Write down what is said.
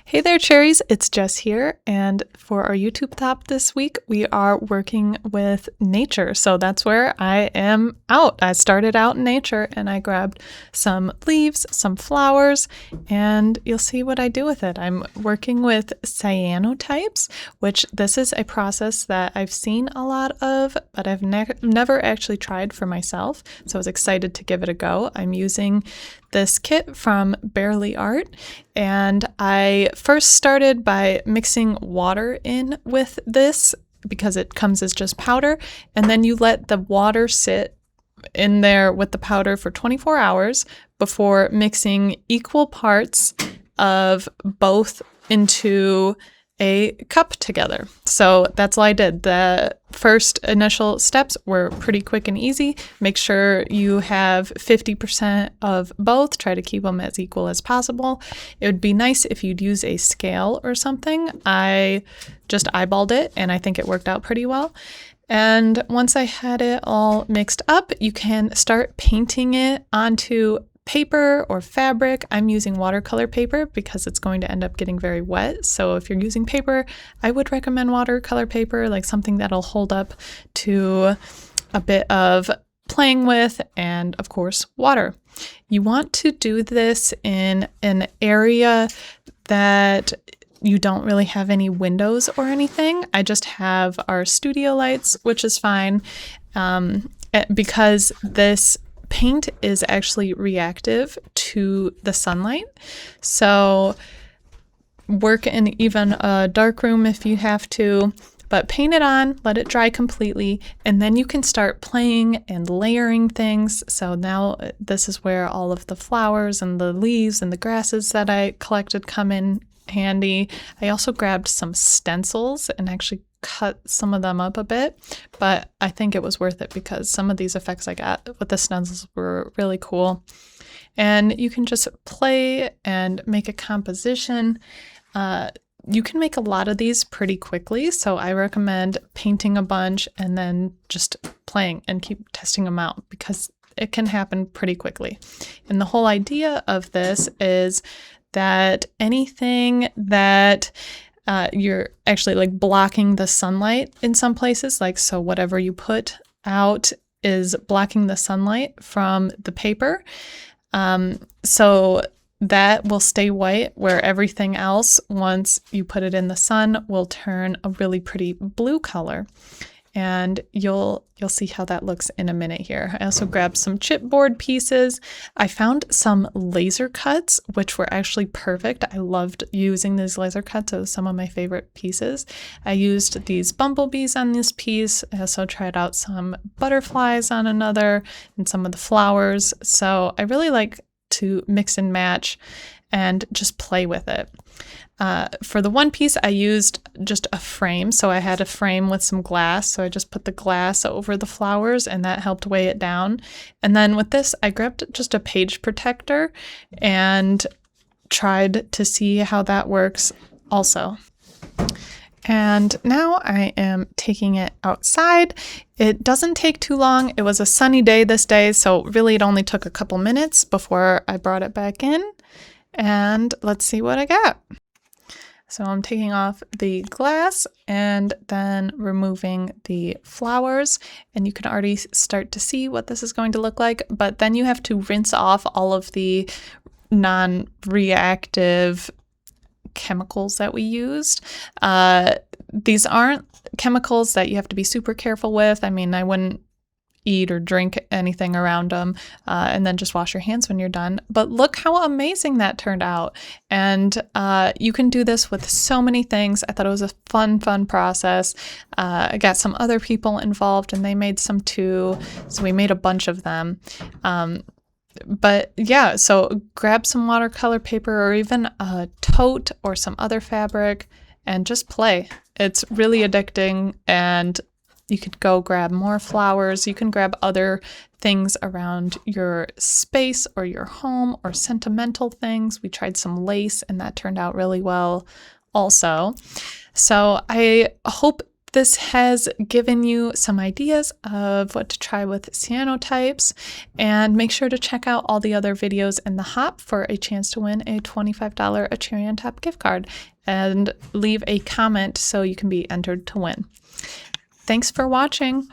Hey there, cherries. It's Jess here, and for our YouTube top this week, we are working with nature. So that's where I am out. I started out in nature and I grabbed some leaves, some flowers, and you'll see what I do with it. I'm working with cyanotypes, which this is a process that I've seen a lot of, but I've never actually tried for myself. So I was excited to give it a go. I'm using this kit from Barely Art, and I first started by mixing water in with this because it comes as just powder, and then you let the water sit in there with the powder for 24 hours before mixing equal parts of both into a cup together. So that's all I did. The first initial steps were pretty quick and easy. Make sure you have 50% of both. Try to keep them as equal as possible. It would be nice if you'd use a scale or something. I just eyeballed it and I think it worked out pretty well. And once I had it all mixed up, you can start painting it onto paper or fabric. I'm using watercolor paper because it's going to end up getting very wet. So if you're using paper, I would recommend watercolor paper, like something that'll hold up to a bit of playing with, and of course, water. You want to do this in an area that you don't really have any windows or anything. I just have our studio lights, which is fine because this paint is actually reactive to the sunlight. So work in even a dark room if you have to, but paint it on, let it dry completely, and then you can start playing and layering things. So now this is where all of the flowers and the leaves and the grasses that I collected come in handy. I also grabbed some stencils and actually cut some of them up a bit, but I think it was worth it because some of these effects I got with the stencils were really cool. And you can just play and make a composition. You can make a lot of these pretty quickly, so I recommend painting a bunch and then just playing and keep testing them out because it can happen pretty quickly. And the whole idea of this is that anything that you're actually like blocking the sunlight in some places, like so whatever you put out is blocking the sunlight from the paper. So that will stay white, where everything else, once you put it in the sun, will turn a really pretty blue color. And you'll see how that looks in a minute here. I also grabbed some chipboard pieces. I found some laser cuts, which were actually perfect. I loved using these laser cuts. It was some of my favorite pieces. I used these bumblebees on this piece. I also tried out some butterflies on another and some of the flowers. So I really like to mix and match and just play with it. For the one piece, I used just a frame. So I had a frame with some glass. So I just put the glass over the flowers and that helped weigh it down. And then with this, I grabbed just a page protector and tried to see how that works also. And now I am taking it outside. It doesn't take too long. It was a sunny day this day, so really it only took a couple minutes before I brought it back in. And let's see what I got. So I'm taking off the glass and then removing the flowers, and you can already start to see what this is going to look like, but then you have to rinse off all of the non-reactive chemicals that we used. These aren't chemicals that you have to be super careful with. I mean, I wouldn't eat or drink anything around them, and then just wash your hands when you're done. But look how amazing that turned out. And you can do this with so many things. I thought it was a fun process. I got some other people involved and they made some too. So we made a bunch of them. But yeah, so grab some watercolor paper or even a tote or some other fabric and just play. It's really addicting, and you could go grab more flowers. You can grab other things around your space or your home or sentimental things. We tried some lace and that turned out really well also. So I hope this has given you some ideas of what to try with cyanotypes, and make sure to check out all the other videos in the hop for a chance to win a $25 A Cherry on Top gift card, and leave a comment so you can be entered to win. Thanks for watching.